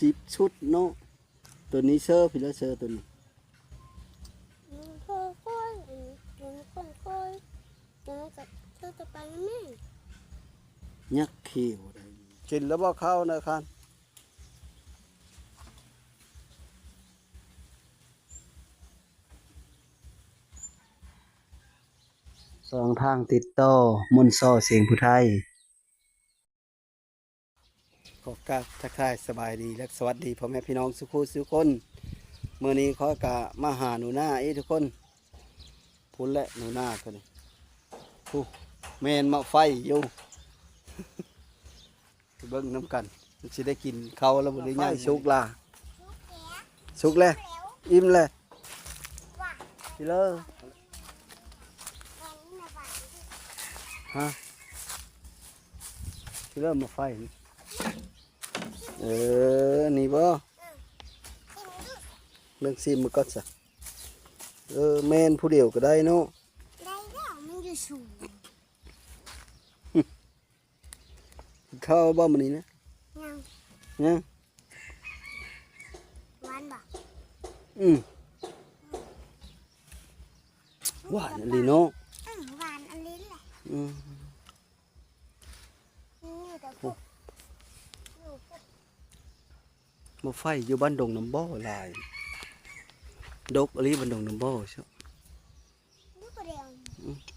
10ชุดเนาะตัวนี้เซอร์พี่แล้วเซอร์ตัวนี้ยักษ์เขียวได้กินแล้วบ่เข้านะครับสองทางติดต่อมุนซ้อเสียงผู้ไทยขอกราบทักทายสบายดีและสวัสดีพ่อแม่พี่น้องสุขุสุคนเมื่อนี้ขอกะมาหาหนูหน้าทุกคนพุ่นและหนูหน้ากันนี่ผู้แมนมาไฟอยู่ เบิ้งน้ำกันจะได้กินเขาแล้วบุรีย่างชุกล่ะชุกแล้วอิ่มเลยพี่เลอฮะพี่เลอมาไฟนี่นี่บ่เรื่องซิมมันก็จะแมนผู้เดียวก็ได้เนาะได้แล้วมันอยู่สูงเข้าบ้านมันนี่นะยังยังหวานบ่หวานอันนี้เนาะหวานอันลิ้นแหละนี่แต่พวกมาไฟอยู่บ้านดงน้ำบ่อลายดกอะไรบ้านดงน้ำบ่อใช่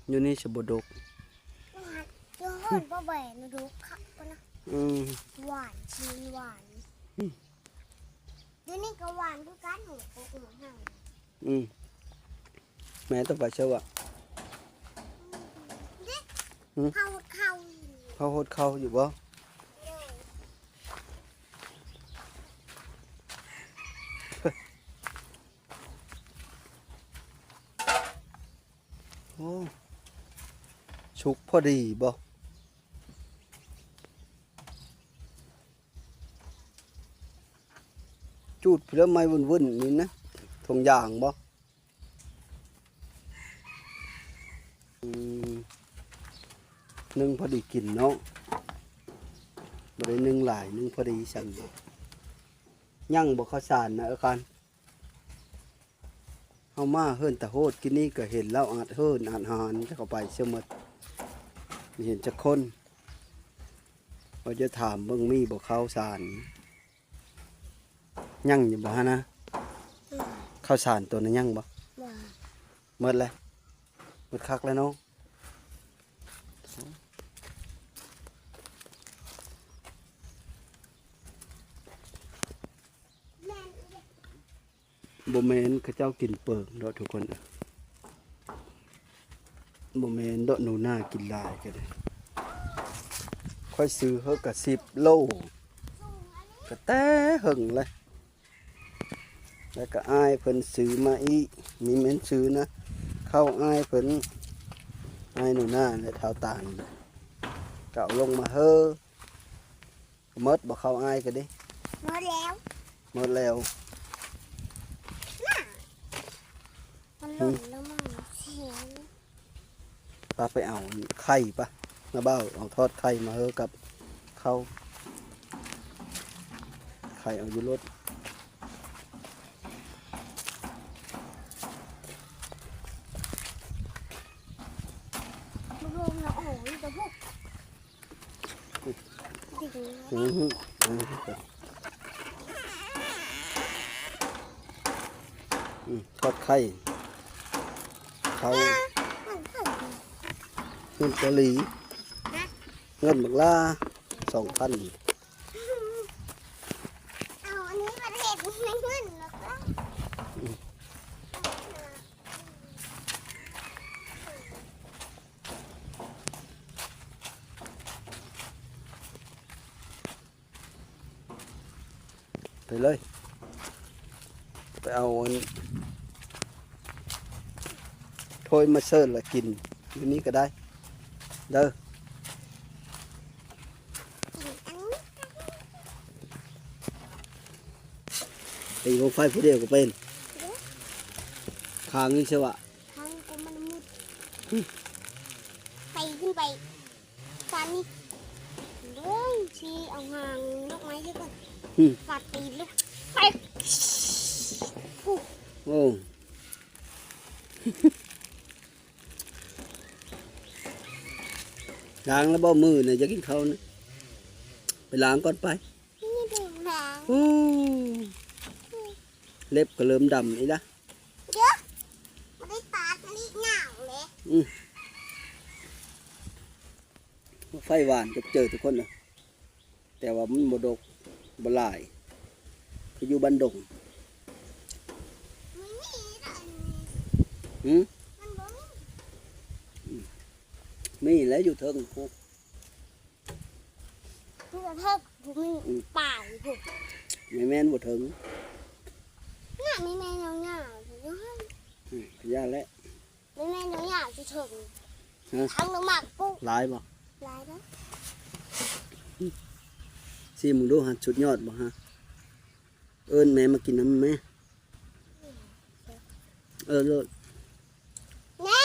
อยู่นี่จะบ่ดกเดี๋ยวห่อนพ่อแบนดูขับนะหวานชีหวานเดี๋ยวนี้ก็หวานด้วยกันหัวโขกหัวเห่าแม่ต้องไปเชื่อว่าเขาหดเข้าอยู่บ่โอ้ชุกพอดีบ่จูดเพื่อไม่วุ่นนี่นะทงยางบ่นึ่งพอดีกินเนาะบ่ได้นึ่งหลายนึ่งพอดีสั่งยั่งบ่ข้าวสารนะกันเฮามาเฮิรนตะโหดกินนี่ก็เห็นแล้วอาจเฮิรนอาจหานจะเข้าไปเชื่อหมดเห็นจักคนว่าจะถามเบิ่งมีบ่ข้าวสารยั่งอยู่บ่ฮะนะข้าวสารตัวนั้นยั่งบ่หมดเลยหมดคักแล้วเนาะบ่แม่นเขาเจ้ากินเปิงเด้อทุกคนบ่แม่นเด้อหนูหน้ากินหลายก็ได้ค่อยซื้อเฮาก็10 โลก็แต่หึงเลยแล้วก็อายเพิ่นซื้อมาอีกมีแม่นซื้อนะเข้าอายเพิ่นอายหนูหน้าและเท้าตาลก็เอาลงมาเฮ้อหมดบ่เข้าอายก็ดิหมดแล้วหมดแล้วมันหล่นแล้วมันเสียป้าไปเอาไข่ปะน้าเบ้าเอาทอดไข่มาเฮอกับข้าวไข่เอาอยู่รถรวมแล้วโอ้ยแต่พวกทอดไข่เขาเงินเกาหลีเงินบักล่า2,000เอาอันนี้ประเทศไม่เงินหรอกไปเลยไปเอาถ้วยมาเสิร์ฟแล้วกินอยู่นี้ก็ได้เด้อตีวงไฟผู้เดียวก็เป็นคางนี่ใช่ปะทางกูมันมุดไปขึ้นไปฟันนี่เรื่องชีเอาหางดอกไม้ด้วยก่อน กัดตีลูกไป โอ้ล้างแล้วบ่มือเนี่ยจะกินข้าวนะไปล้างก่อนไป นี่ดูหนัง โอ้เล็บก็เริ่มดำอีกละ เยอะไม่ได้ตาดไม่ได้หนาวเลย ไฟหวานจะเจอทุกคนนะแต่ว่ามันบดกบหลายคืออยู่บ้านดง มันนี่นะ หืม มันบ่มี มีแล้วอยู่เทิงคุก มันจะเทิดมันป่าอยู่ ไม่แม่นบ่เทิง น่ะมีแม่น้องหยาอยู่ด้วย พยาแล้ว มีแม่น้องหยาจะถึง ฮะ ทั้งน้ำหมักปุ๊บ หลายบ่ ลายแล้ว สิมึงดูฮะสุดยอดบ่ฮะเอิ้นแม่มากินน้ำแม่เลิศ แม่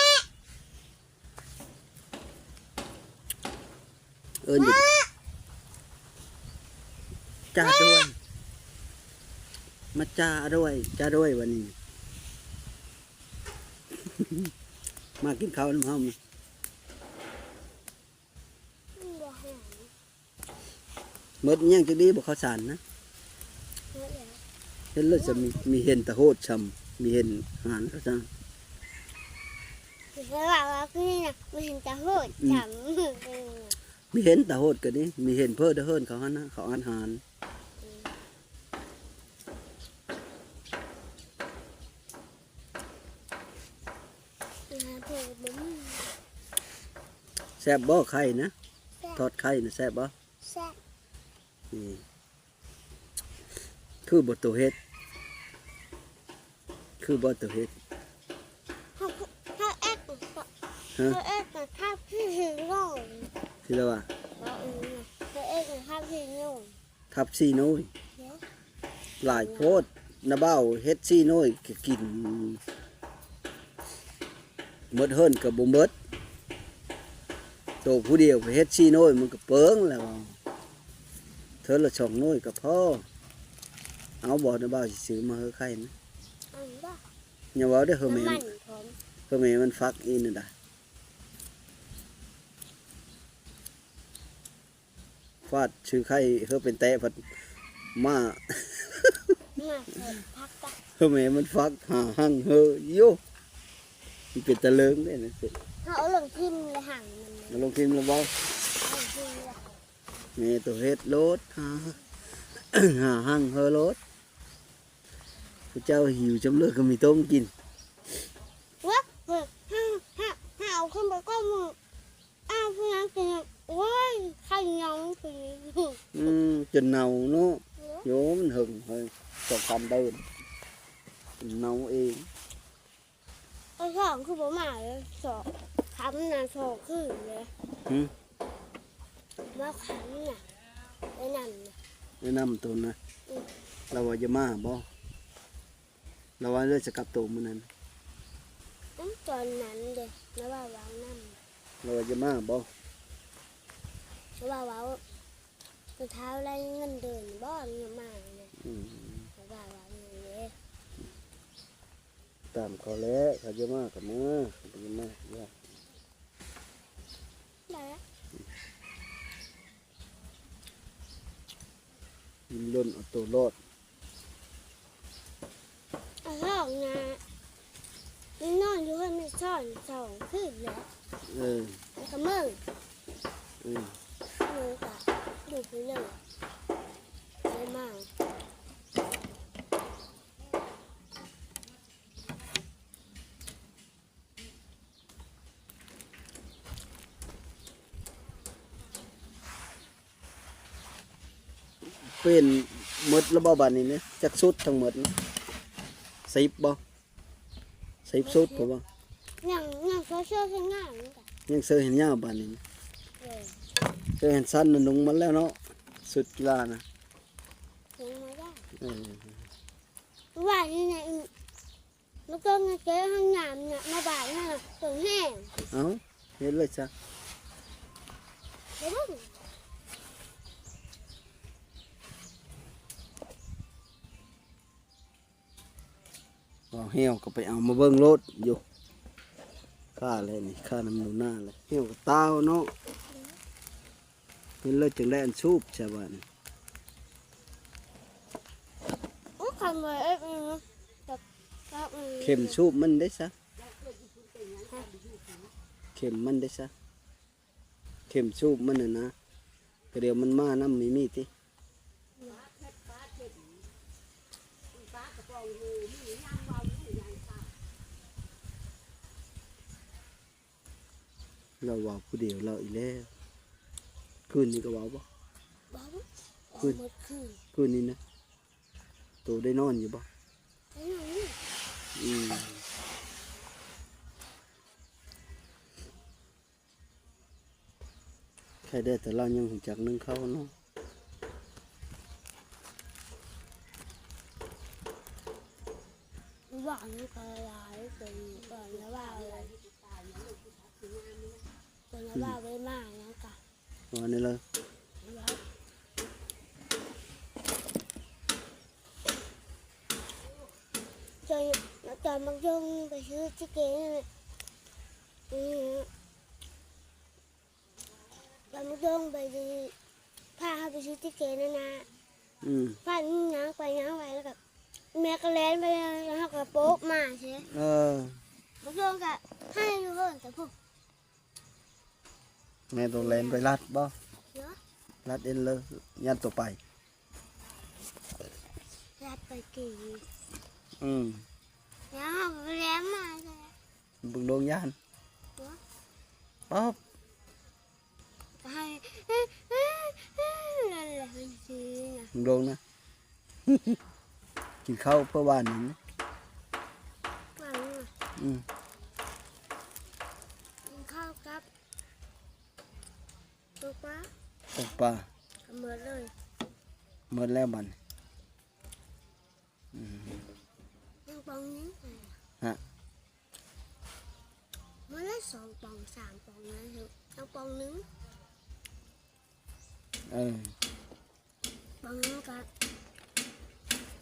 เอิ้นอยู่จ้าด้วยมาจ้าด้วยวันนี้ มากินข้าวน้ำเฮา มันบ่หาย หมดยังจะดีบ่ข้าวสารนะ เยอะแล้ว เห็นแล้วจะมีเห็นตะโหดช้ำมีเห็นหานเขาจ้าง คือว่าพี่น่ะมันเห็นจะโหดฉ่ำ มีเห็นตะโหดก็นี่มีเห็นเพิ่อเด้อเฮินเขาหันนะเขาอาหาร เพิ่มบุ้ม แซ่บบ่ไข่นะ แซ่บ ทอดไข่นะแซ่บบ่ แซ่บ นี่คือบ่ตัวเฮ็ดคือบ่ตัวเฮ็ด ถ้าเอ็ด ฮะ ถ้าเอ็ดถ้าพี่หิวง่ง ที่แล้วว่า ถ้าเอ็ดถ้าพี่หิว ทับซี่น้อย เดี๋ยว หลายโพดนะเบ้าเฮ็ดซี่น้อยก็กินหมดเฮินก็บ่หมดโตผู้เดียวไปเฮ็ดซี่น้อยมันก็เปิงแล้วเธอละ2น้อยก็พอเอาบ่นะเบ้าสิซื้อมาเฮอไข่นะ อันว่า อย่าเว้าเด้อเฮอแม่ น้ำมันผม เฮอแม่มันฟักอีนั่นน่ะฟาดชื่อไข่เฮอเป็นแตะพัดมา มาเสร็จพักกัน เฮอแม่มันฟักหาหั่งเฮอโยมันเป็นตะเลิงได้นะสิ เขาลงพิมพ์เลยห่างมัน มาลงพิมพ์แล้วบ่ ลงพิมพ์เลย แม่ตัวเฮ็ดโลดหา หาหั่งเฮอโลดพระเจ้าหิวจำเลือกก็มีต้มกิน ว่าถ้าเอาขึ้นไปก็มึงอ้าวพี่นักกินโอ้ยใครยังกิน จนเน่าเนาะโยมันหึงเฮ้ยตกกันเดินเน่าเอง ไอ้สองคือผมหมายสองคำน่ะสองคือเลย หึ ว่าคำน่ะไอ้นั่นน่ะ แนะนำตัวนะเราว่าจะมาบ่เราว่าเลือกจะกลับตัวมื้อนั้น ตั้งตอนนั้นเด็กแล้วว่าวางน้ำ เราว่าจะมาบ่ แล้วว่าวางเท้าไรเงินเดินบ่อนเงินมาเลย อืม แล้วว่าวางเงินเลย ตามเขาแล้วเขาจะมากับมาเขาจะมาว่า ได้ละ ยินล้นเอาตัวรอด ไอ้สองนะนี่นอนอยู่ให้มันซ่อนสองคืนแล้ว เออ แล้วก็มึง อืม มึงก็ดูไปเลยได้มาก เป็นหมดระบบบานนี้เนี่ยจักสุดทั้งหมดนะ10บ่10สุดผมว่า อย่างเขาเชื่อขึ้นง่ายนี่ค่ะ ยังเสือเห็นยาวบานนี้นะ เออ เสือเห็นสั้นน่ะนุ่งมันแล้วเนาะสุดกีฬานะ ลงมาได้ เออ ว่านี่ไงแล้วก็เงินเจ๊ห้องน้ำเนี่ยมาบ่ายน่ะถึงแห้ง เอาเห็นเลยจ้ะ เดี๋ยวมึง เอาเหี่ยวก็ไปเอามาเบิ่งรถอยู่ค่าอะไรนี่ค่าน้ำหนูหน้าเลยเหี่ยวกับเต้าเนาะเพิ่นเลยจึงได้อันสูบใช่บ่นี่ อู้คำเลยแบบเข็มสูบมันได้ซะเข็มมันได้ซะเข็มสูบมันน่ะนะก็เดี๋ยวมันมาน้ำมีติเราเว่าผู้เดียวเราอีกแล้วคืนนี้ก็เว่าบ่ บ้า คืน หมดคืน คืนนี้นะตัวได้นอนอยู่บ่ ไอ้หนูนี่ อืมใครได้แต่เรายังหูจักนึ่งเข้าวเนาะ หวานก็ลายเป็นก่อนแล้วว่าอะไรเป็นแล้วว่าไว้มากนะกะ วันนี้เลย จอยมักยงไปซื้อชิคเก้นจอยมักยงไปพาเขาไปซื้อชิคเก้นนะ พาย่างไปแล้วกับแม่ก็เล่นไปแล้วเขาก็โป๊กมาใช่ไหม มักยงก็ให้ดูเพิ่นแต่พวก แม่ตัวแลนไปรัดบ่ เนาะ รัดเอ็นเลยยันตัวไป รัดไปกี่ แล้วเขาก็เล่นมาใช่ไหม บึงดวงยาน เนาะ ป๊อบ ก็ให้นั่นแหละมันซื้อนะ บึงดวงนะ กินข้าวเพื่อบ้านนี่นะ ว่าไง อืม กินข้าวกับตัวปลา ตกปลา เหมือนเลย เมื่อแล้วบัดน ยังปองนี้ ฮะ เมื่อละ2 ปอง 3 ปองนะเถอะยังปองนึง ปองนึงกับ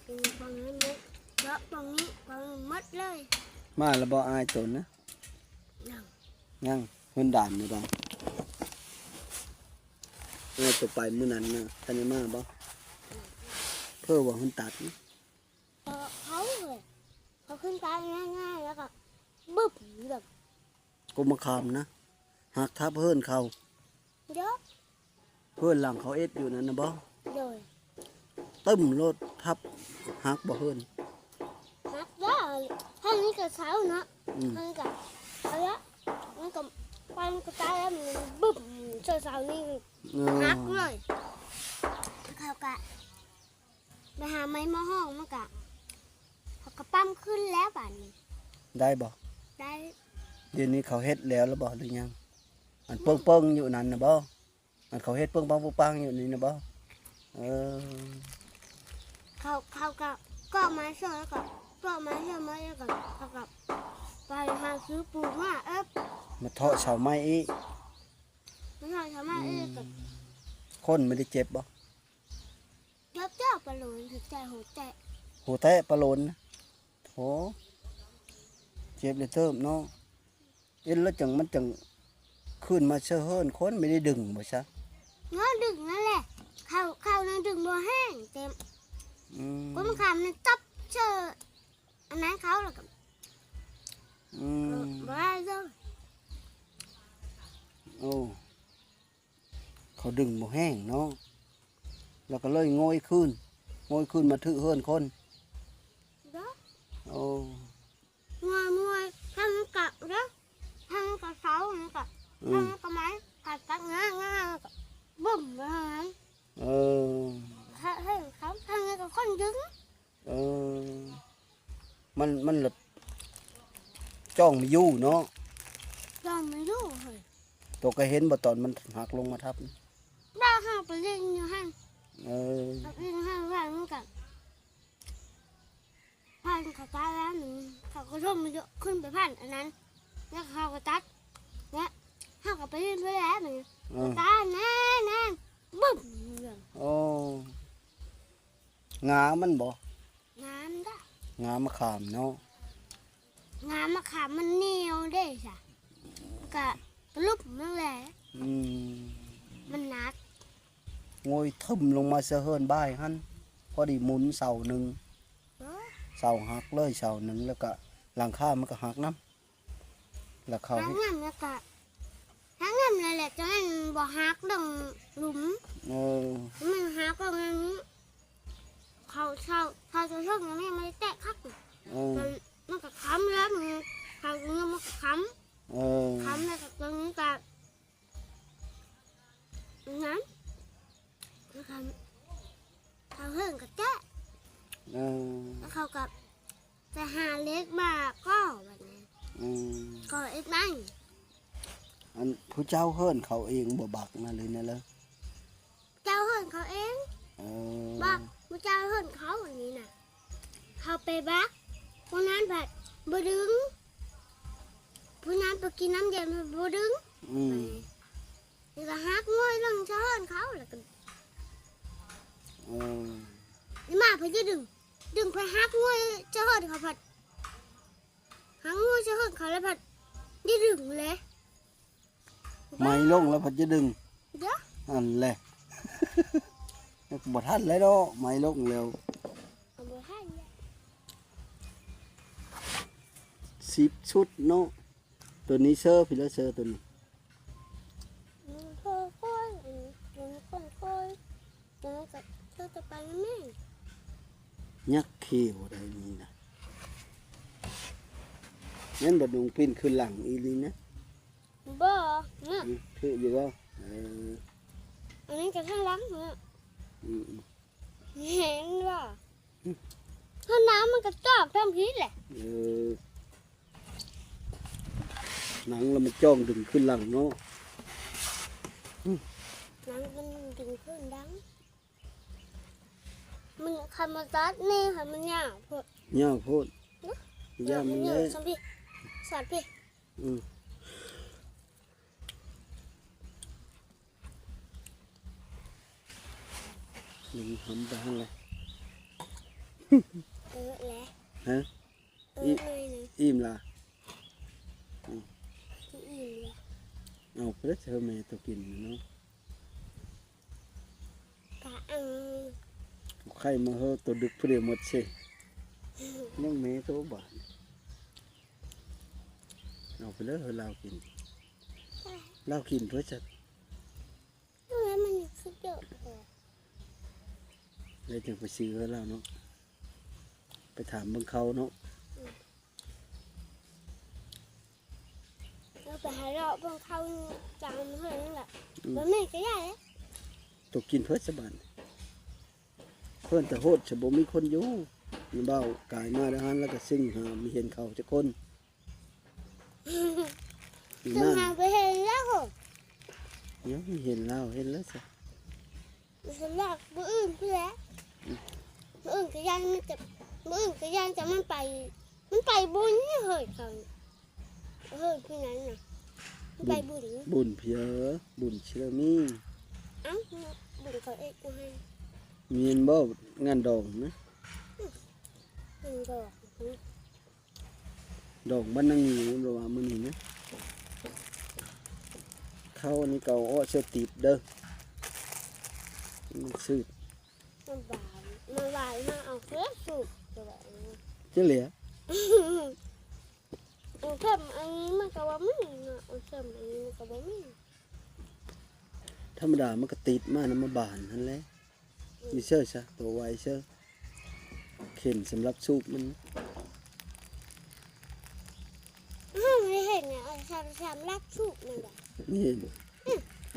กินปองนี้มุกแล้วปองนี้ปองมัดเลย มาแล้วบ่อายตนนะ นั่ง ยังเพิ่นด่านนี่บ่ตัวไปมื้อนั้นนะท่านได้มาบ่เพื่อว่าเพิ่นตัดนะ เขาเลยเขาขึ้นไปง่ายๆแล้วก็บึ้บแบบ ก็มาคามนะหักทับเพิ่นเขา เยอะ เพิ่นหลังเขาเอ็ดอยู่นั่นนะบ่ เลย ตึ้มรถทับหักบ่เพิ่น นักเยอะท่านนี้ก็เช้าเนาะ อืม ท่านก็เอาละมันก็ปันก็ตายแล้วมันบึ้บเช้าๆนี่ นักเลยเขากะไปหาไม้มาห้องมันกะเขาก็ปั้มขึ้นแล้วป่านนี้ ได้บ่ ได้ เดี๋ยวนี้เขาเฮ็ดแล้วบ่หรือยังอันเปิ้งๆอยู่นั่นนะบ่อันเขาเฮ็ดเปิ้งปังๆอยู่นี่นะบ่เออ เขาก็มาเชื่อแล้วก็มาเชื่อมาแล้วก็เขาก็ไปหาซื้อปูมามาเทาะเสาไม้อีก ไม่ใช่ทำไมกับ คนไม่ได้เจ็บบ่ เจ้าปลาโหลนถึงใจหัวใจ โหแตะปลาโลนนะโหเจ็บเลยเติมเนาะเอ็นแล้วจังมันจังขึ้นมาเชื่อเฮิรนคนไม่ได้ดึงบ่ซะ เนาะดึงนั่นแหละเขานั่นดึงบัวแห้งเต็ม อืม ก็มันขำนั่นตับเชื่ออันนั้นเขาแล้วก็ อืม บ้าเลย โอ้เขาดึงบ่แห้งเนาะแล้วก็เลยโงยขึ้นมาถือเฮิรนคน เนาะ โอ้ มวยทำกับเนาะทำกับเสาเนี่ยกับ อืม ทำกับไม้กัดตักง่ากับบุ่มไปทางนั้น เออ ให้เขาทำกับคนดึง เออมันแบบจ้องไม่อยู่เนาะ ลองไม่รู้เลย ตัวก็เห็นบ่ตอนมันหักลงมาทับ ได้ห้าไปเล่นอยู่ห้าง เออ เล่นห้างว่างมันกับพันเขาตายแล้วหนึ่งเขาก็ร่มมันเยอะขึ้นไปพันอันนั้นแล้วเขาก็ตัดเนี่ยห้าก็ไปเล่นไปแล้วหนึ่ง เออ ตายแน่บึ้ม โอ้งามันบ่ น้ำได้ งามะขามเนาะ งามมะขามมันเหนียวเด้จ้ะกะลุบนั่นแหละ อืม มันหนัก งอยทึมลงมาเสะเฮินบ้ายหั่นพอดีหมุนเสาหนึ่ง เออ เสาหักเลยเสาหนึ่งแล้วก็หลังคามันก็หักน้ำแล้วเขา ทั้ง ให้ งามแล้วก็ทั้งงามเลยแหละจะให้บ่ฮักดังหลุม เออ มันฮักก็งั้นเขาจะเลิกยังไม่ได้แตะคัก เออ มันก็ค้ำแล้วมันเขาเงี้ยมันก็ค้ เออ ำแล้วก็ตรงนี้ก็งั้นแล้วเขาเฮิ่งกับแตะ เออ แล้วเขากับจะหาเล็กมาก็แบบนี้ อืม ก็อีกนั่ง อันผู้เจ้าเฮิรนเขาเองบ่บักมาเลยนะเลย เจ้าเฮิ่งเขาเอง เออ บอกผู้เจ้าเฮิ่งเขาอย่างนี้น่ะเขาไปบักผู้นั้นแบบบ่ดึงผู้นั้นไปกินน้ำเย็นมันบ่ดึง อืม นี่ก็ฮักง่อยเรื่องเจ้าเฮิ่งเขาแล้วก็ เออ นี่มาเพื่อจะดึงไปฮักง่อยเจ้าเฮิ่งเขาผัดฮักง่อยเจ้าเฮิ่งเขาแล้วผัดได้ดึงเลย ไม่ลงแล้วพัดจะดึง เดี๋ยว อันแหละ บ่ทันเลยเนาะไม่ลงแล้ว เอาไปให้เนี่ย 10 ชุดเนาะตัวนี้เซอร์พี่แล้วเซอร์ตัวนี้ มันค่อยๆมันค่อยๆแล้วก็เธอจะไปแล้วแม่ ยักษ์เขียวได้นี่นะงั้นบ่ดงปิ้นขึ้นหลังอีหลีนะ บ่เนี่ย คืออยู่บ่เออ อันนี้จะข้างหลังเนี่ย อืม เห็นว่าถ้าน้ำมันกระจอกเท่านี้แหละ เออหนังแล้วมันจ้องดึงขึ้นหลังเนาะ น้ำมันดึงขึ้นดังมันคำมาตัดนี่ค่ะมันยาวพวก ยาวโพดย่ามัน เย เล อะ ย สัมพี่สอดพี่ อืมมันทำไปหั่นเลย แหละ ฮะ เลยนะ อิ่มล่ะ ที่อิ่มเลย เอาไปแล้วเธอแม่ตัวกินเนาะ กะใครมาเฮาตัวดึกเพื่อหมดสิยังแม่ตัวบาดเอาไปแล้วเฮาเรากินเรากินเพื่อจะ แล้วมันคือเยอะเลย เลยจังไปซื้อให้เราเนาะไปถามเบิ่งเขาเนาะ เราไปหาเราบนเขาจามเท่านั้นแหละแล้วแม่ก็ใหญ่เลย ตัวกินเพื่อสบานเพื่อนแต่โหดจะบ่มีคนอยู่มีเบ้ากายมาได้หันแล้วก็ซิ่งหามีเห็นเขาจะคนอยู่ จึง นั่น หาไปเห็นแล้ว ยังไม่เห็นเราเห็นแล้วสิ มันหลอกมืออื่นเพื่อมืออื่นก็ยังมันจะมืออื่นก็ยังจะมันไปบุญนี่เหยเขาเฮ้ยพี่นั้นน่ะมันไปบุญ บุญเพียบุญเชื่อมี เอ้าบุญเขาเอ็กซ์ให้ มีเห็นบ่งานดองนะ มันบอก ดอกบ้านนางหนูหรือว่ามันนี่นะเข้าอันนี้เก่าอ้อเสติดเด้อมันซื้อ มันบานมาเอาเสื้อสูบตัวแบบนี้ จะเหลือ เอาเพิ่มอันนี้มันก็ว่าไม่นะเอาเพิ่มอันนี้มันก็ว่าไม่ ธรรมดามันก็ติดมาน้ำมาบานนั่นแหละมีเชื่อซะตัวไวเชื่อเข็นสำหรับสูบมัน ไม่เห็นเนี่ยเอาชามรักสูบนี่แหละ นี่เห็น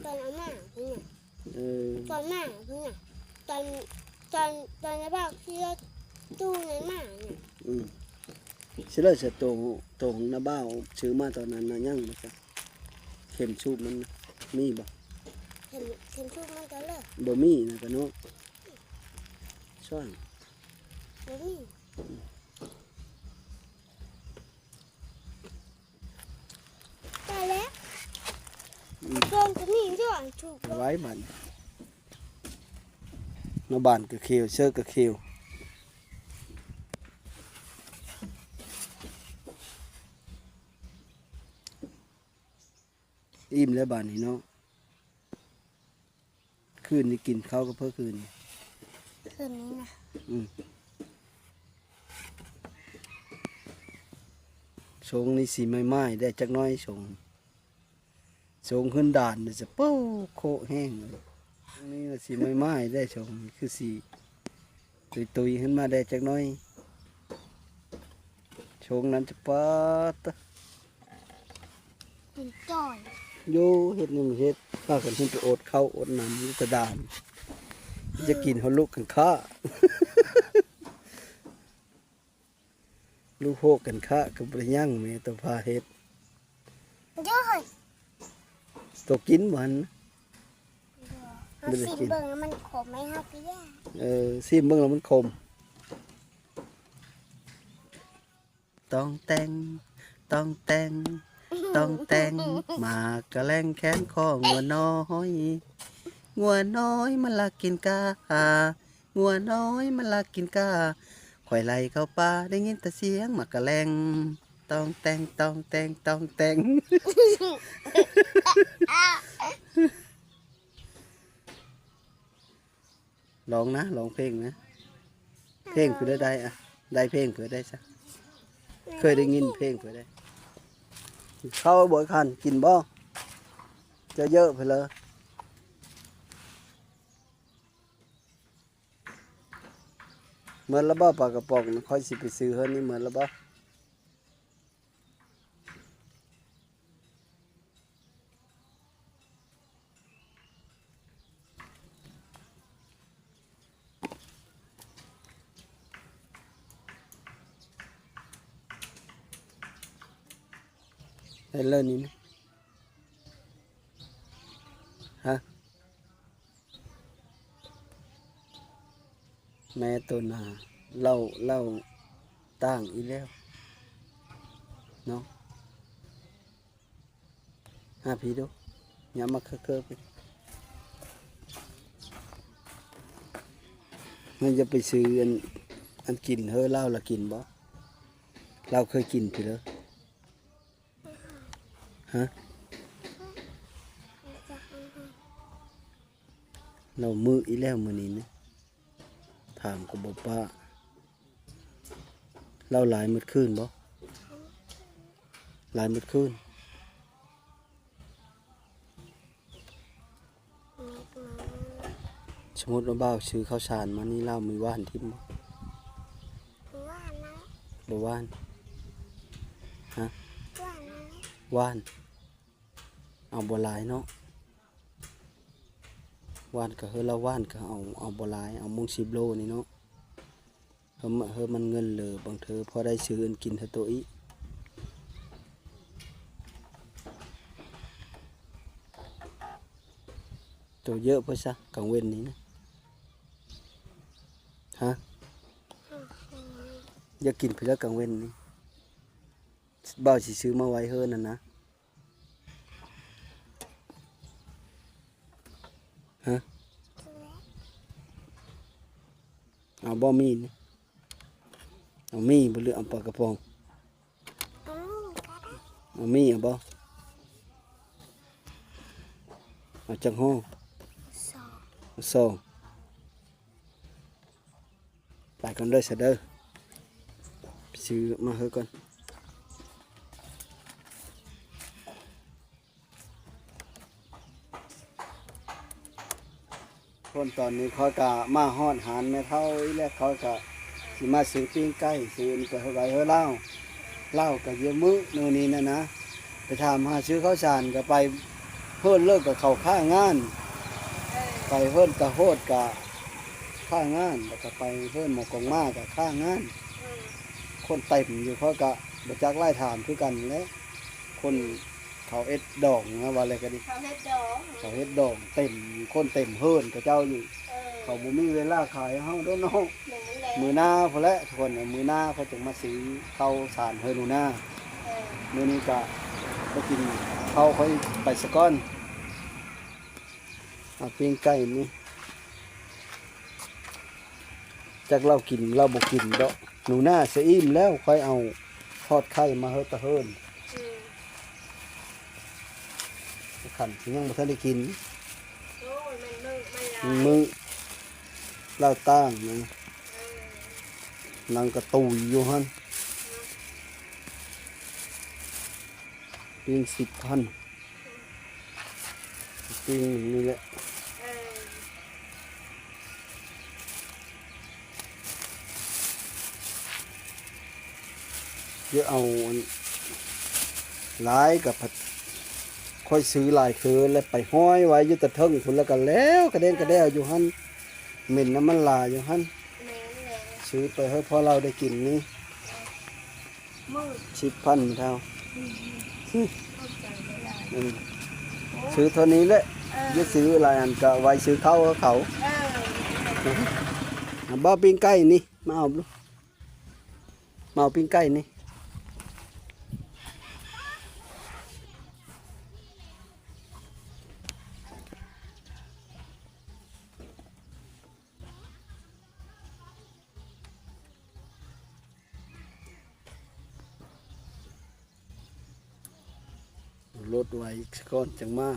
ตอนเอามาเพิ่งน่ะ เออ ตอนมาเพิ่งน่ะตอนในบ้านที่เราตู้นั้นมาเนี่ย เชื่อซะตัวของน้าบ้าวซื้อมาตอนนั้นนะยังบ่ซะเข็มสูบมันน่ะมีบ่ เห็นสูบมันก็เลิก บ่มีนะกะเนาะช่วย แล้วนี่ตายแล้วโดนจะมีด้วยถูก ไว้บันน้าบ้านก็เขียวเชื่อก็เขียว อิ่มแล้วบาดนี้เนาะคืนนี้กินข้าวก็เพื่อคืน คืนนี้นะ ชงนี่สีไม้ได้จักหน้อยชงขึ้นด่านนี่จะเป้าโคแห้งเลยนี่น่ะสีไม้ได้ชงคือสีตุยขึ้นมาได้จักหน้อยชงนั้นจะปัด กินจ่อย โยเฮ็ดนี่มันเฮ็ดพากันขึ้นไปอดข้าวอดน้ำอยู่กระดานจะกินเขาลูกกันข้า ลูกโหกกันข้ากับบริยั่งแม่ตัวพาเฮ็ด เยอะเลย ตัวกินมัน เอาสิเบิ่งแล้วมันขมไหมครับพี่ย่า ซิมเบิ่งแล้วมันคมต้องแต่งต้องแต่งต้องแต่งมากระแลงแขนคองัวน้อยงัวน้อยมันลักกินกางัวน้อยมันลักกินกาข่อยไล่เข้าป่าได้ยินแต่เสียงหมากกะแลงต้องแต่งต้องแต่งต้องแต่ง ร้องนะร้องเพลงนะเพลงเพื่อได้อะได้เพลงเพื่อได้ซะเคยได้ยินเพลงเพื่อได้เข้าบ่อยคันกินบ่จะเยอะไปเลยเหมือนละบ่ปลากระป๋องค่อยสิไปซื้อเฮ้ยนี่เหมือนละบ่ได้เลยนี่นะฮะแม่ตัวนาเล่าต่างอีแล้วเนาะหาพี่ดูอย่ามาเคอะไปมันจะไปซื้ออันกินเฮ้อเหล้าละกินบ่เราเคยกินพี่เลยฮะเรามืออีแล้วมือนี้นะถามกับบ่ป้าเราหลายมืดคืนบ่หลายมืดคืนสมมติว่าบ่าวซื้อข้าวสารมานี่เล่ามีว่านทิมบ่ ว่านะ บ่ว่านฮะ ว่านะ ว่านเอาบ่หลายเนาะว่านก็เฮอละว่านก็เอาบ่หลายเอามุง10 โลนี่เนาะเฮอมันเงินเลยบางเธอพอได้ซื้ออันกินเฮาตัวอีตัวเยอะเพิ่นซะกลางเว้นนี้นะฮะอยากกินเพิ่นแล้วกลางเว้นนี้บ่าวสิซื้อมาไว้เฮอนั่นนะฮะเอาบ่มีนี่เอามีบ่หรือเอาปลากระป๋องเอามีเอาบ่เอาจังห้อ สอง เอาซองไปก่อนเด้อซะเด้อไปซื้อมาเฮอก่อนคนตอนนี้เขาก็มาฮอดหารแม่เฒ่าอีแล้วเขาก็สิมาซื้อปิ้งไก่ซื้ออันไปเฮาไว้เฮอเหล้าก็เยอะมื้อนู่นนี่นะไปถามหาซื้อข้าวสารก็ไปเพิ่นเลิกกับเขาค่างานไปเพิ่นกะโฮดกะค่างานแล้วก็ไปเพิ่นหมอกองมากับค่างานคนเต็มอยู่เขาก็บ่จักไล่ถามคือกันแหละคนเขาเอ็ดดองนะว่าอะไรก็ดี เขาเฮ็ดดอง เขาเฮ็ดดองเต็มคนเต็มเฮิรนกับเจ้าอยู่เขาบ่มีเวลาขายเฮาเด้อน้อง หนึ่งเลย มื้อหน้าพุ่นแหละทุกคนน่ะมื้อหน้าเขาจะมาซื้อข้าวสารเฮิรนูหน้ามื้อนี้ก็ไปกินข้าวค่อยไปซะก่อนเอาปิ้งไก่นี่จักเรากินเราบ่กินดอกหนูหน้าสิอิ่มแล้วค่อยเอาทอดไข่มาเฮ็ดตะเฮิรน ขันยังบ่ทันได้กิน โอ้ยมัน มึงเล่าตั้งนะนางกระตุยอยู่หั่นปิ้ง10,000ปิ้งนี่แหละเดี๋ยวเอาหลายกับผัดค่อยซื้อหลายคืนแล้วไปห้อยไว้อยู่แตะเทิงพุ่นแล้วก็แล้วกระเด็นกระแดวอยู่หั่นเหม็นน้ำมันลายอยู่หั่นซื้อไปให้พอเราได้กินนี่10,000เท่าซื้อเท่านี้แหละจะซื้ออะไรอันก็ไว้ซื้อเขาเขาบ้าปิ้งไก่นี่มาเอาลูกมาเอาปิ้งไก่นี่รถไว้ก่อนจังมา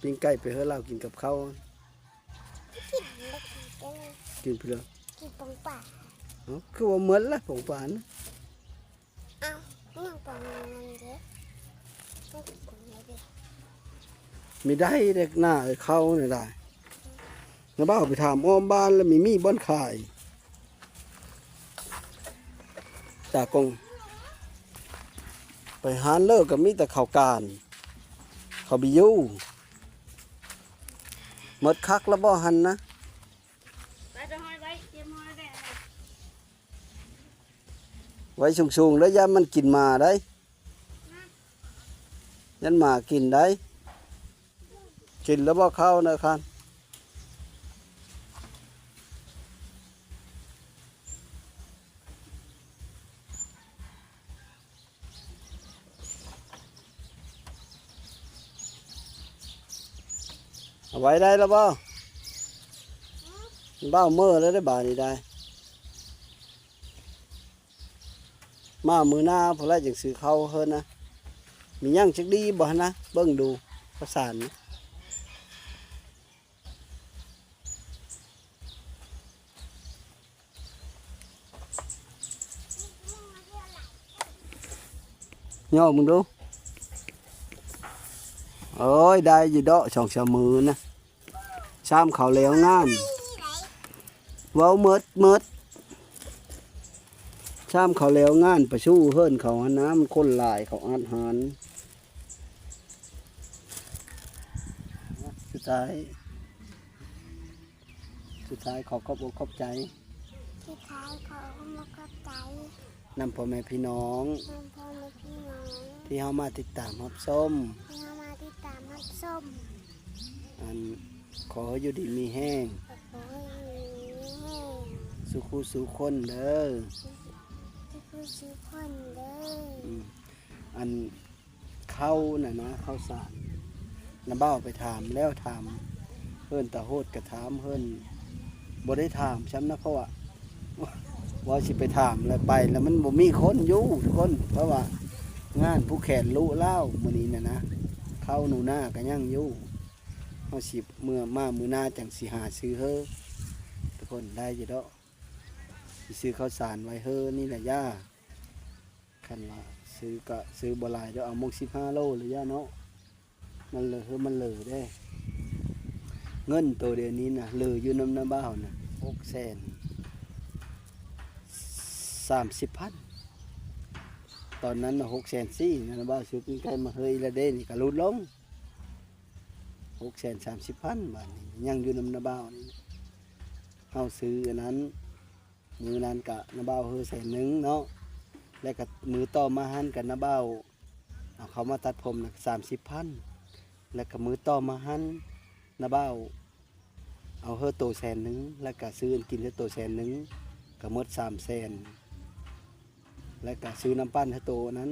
ปิ้งไก่ไปให้เรากินกับข้าวกินไปเลย กินปองป่า คือว่าเหมือนละผงปาน อ้าวไม่ยังปองนั่นเด้ต้องกินปองไหนเด้ มีได้เด็กหน้าเข้าเนี่ยได้น้าบ้าไปถามอ้อมบ้านแล้วมีบ่อนขายจากกงไปหานเลิกกับมีแต่ข้าวการข้าวบิยูหมดคักแล้วบ่หันนะ ไปจะห้อยไว้เตรียมห้อยได้ ไว้สูงๆแล้วย่ามันกินมาได้ยันหมากินได้กินแล้วบ่เข้านะครับเอาไว้ได้แล้วบ่บ้าเมื่อแล้วได้บาทนี้ได้มามือหน้าพอแล้วจังซื้อเข้าเฮิรนนะมียั่งจักดีบ่นะเบิ่งดูประสานย่อมึงดูโอ้ยได้อยู่ดอก2-3มือนะซ้ำเขาแล้วงามเว้าเมิดซ้ำเขาแล้วงานประชูเฮิรนเขาหันน้ำคนหลายเขาอาหารสุดท้ายขอขอบอกขอบใจ ที่ท้ายขอมากับใจ นำพ่อแม่พี่น้อง น้ำพ่อแม่พี่น้อง ที่เข้ามาติดตามรับส้ม ที่เข้ามาติดตามรับส้ม อันขออยู่ดีมีแห้ง ขอให้แห้ง สุขุสุขคนเด้อ ที่ผู้ซื้อคนเด้อ อันเข้าน่ะนะเข้าสารน้าเบ้าไปถามแล้วถามเฮิ่นตาโหดกระถามเฮิ่นบ่ได้ถามช้ำนะเพราะว่าว่าสิไปถามแล้วไปแล้วมันบ่มีคนอยู่ทุกคนเพราะว่างานผู้แขนรู้เล่ามื้อนี้น่ะนะเข้าหนูหน้าก็ยังอยู่เฮาสิเมื่อมามื้อหน้าจังสิหาซื้อเฮอทุกคนได้อยู่ดอกสิซื้อข้าวสารไว้เฮอนี่แหละย่าคันว่าซื้อก็ซื้อบ่หลายเดี๋ยวเอามุก15โลเลยย่าเนาะมันเหลือเฮอมันเหลือได้เงินตัวเดียวนี้น่ะเหลืออยู่นำหน้าบ้านน่ะ630,000ตอนนั้นน่ะ640,000นะบ้านซื้อปิ้งไก่มาเฮยละเด้นี่ก็ลดลง630,000บาทนี่ยังอยู่นำหน้าบ้านนี่เฮาซื้ออันนั้นมือนั้นก็หน้าบ้านเฮอ100,000เนาะแล้วก็มือต่อมาหันกับหน้าบ้านเอาเขามาตัดผมน่ะ30,000แล้วก็มือต่อมาหันหน้าบ้านเอาเฮอโต100,000แล้วก็ซื้อกินเฮอโต100,000ก็หมด300,000แล้วก็ซื้อน้ำปั้นเฮอโตนั้น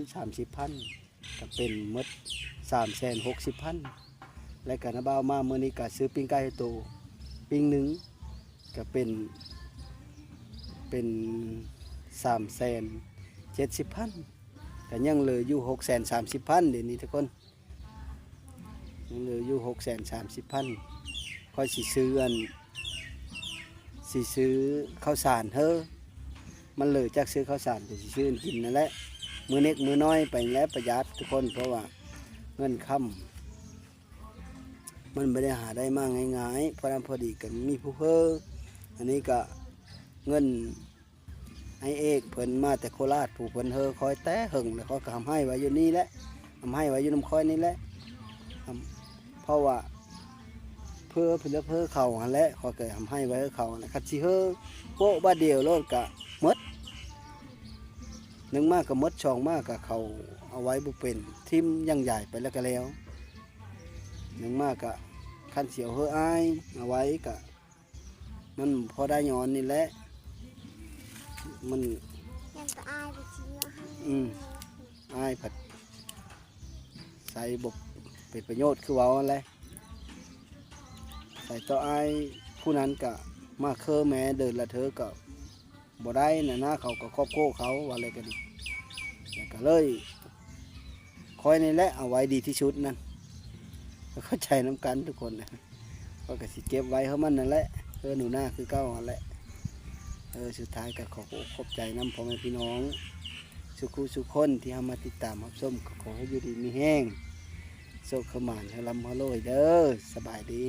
30,000ก็เป็นหมด360,000แล้วก็หน้าบ้านมามื้อนี้ก็ซื้อปิ้งไก่เฮอโตปิ้งหนึงก็เป็น370,000ก็ ก็ยังเหลืออยู่630,000เดี๋ยวนี้ทุกคนยังเหลืออยู่630,000ค่อยสิซื้อข้าวสารเฮ้อมันเหลือจากซื้อข้าวสารก็สิซื้อกินนั่นแหละมื้อเล็กมื้อน้อยไปแล้วประหยัดทุกคนเพราะว่าเงินค่ำมันไม่ได้หาได้มากง่ายๆเพราะนั้นพอดีกันมีผู้เพ้ออันนี้ก็เงินไอเอกเพิ่นมาแต่โคราชผู้เพิ่นเฮอคอยแต่หึงแล้วเขาก็ทำให้ไว้อยู่นี่แหละทำให้ไว้อยู่น้ำคอยนี่แหละเพราะว่าเพื่อเขาหันแหละเขาเกิดทำให้ไว้เขาคัดสิเฮอโป๊ะบ้าเดียวโลดกะมดหนึ่งมากกับมดช่องมากกับเขาเอาไว้บุเป็นทิมยังใหญ่ไปแล้วก็แล้วหนึ่งมากกับคันเสียวเฮออายเอาไว้กะมันพอได้ย้อนนี่แหละมัน ยังจะอายไปชี้ให้ อายผัดใส่บกเป็นประโยชน์คือเว้าอะไรใส่ต่ออายผู้นั้นกะมาเคอแม่เดินละเธอก็บ่ได้นะเขาก็ครอบโค้เขาว่าอะไรกันแล้วก็เลยคอยนี่แหละเอาไว้ดีที่สุดนั่นเข้าใจน้ำกันทุกคนนะก็สิเก็บไว้เขามันนั่นแหละหนูหน้าคือเก้านั่นแหละสุดท้ายก็ขอบใจน้ำพ่อแม่พี่น้องสุขคนที่ทำมาติดตามรับชมขอให้อยู่ดีมีแห้งโชคขมานให้ลำฮาโลยเด้อสบายดี